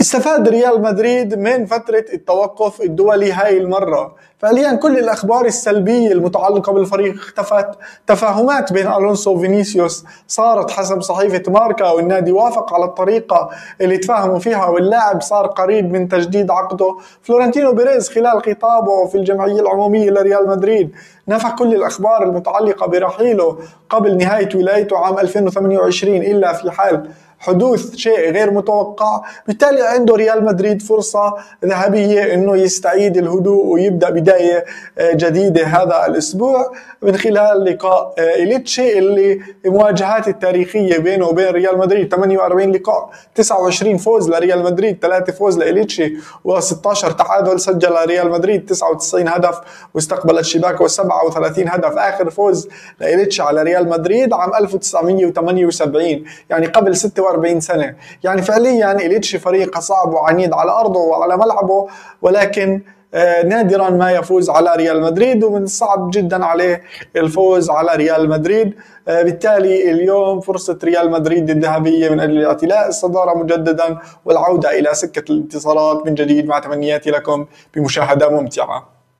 استفاد ريال مدريد من فترة التوقف الدولي هاي المرة. فعليا كل الأخبار السلبية المتعلقة بالفريق اختفت. تفاهمات بين ألونسو وفينيسيوس صارت حسب صحيفة ماركا، والنادي وافق على الطريقة اللي تفاهموا فيها، واللاعب صار قريب من تجديد عقده. فلورنتينو بيريز خلال خطابه في الجمعية العمومية لريال مدريد نفى كل الأخبار المتعلقة برحيله قبل نهاية ولايته عام 2028 إلا في حال حدوث شيء غير متوقع. بالتالي عنده ريال مدريد فرصة ذهبية انه يستعيد الهدوء ويبدأ بداية جديدة هذا الاسبوع من خلال لقاء إليتشي، اللي المواجهات التاريخية بينه وبين ريال مدريد 48 لقاء، 29 فوز لريال مدريد، 3 فوز لإليتشي، و16 تعادل. سجل ريال مدريد 99 هدف واستقبل الشباك 37 هدف. آخر فوز لإليتشي على ريال مدريد عام 1978، يعني قبل 46 سنة. يعني فعليا إليتشي فريق صعب وعنيد على أرضه وعلى ملعبه، ولكن نادرا ما يفوز على ريال مدريد، ومن الصعب جدا عليه الفوز على ريال مدريد. بالتالي اليوم فرصة ريال مدريد الذهبية من أجل اعتلاء الصدارة مجددا والعودة إلى سكة الانتصارات من جديد، مع تمنياتي لكم بمشاهدة ممتعة.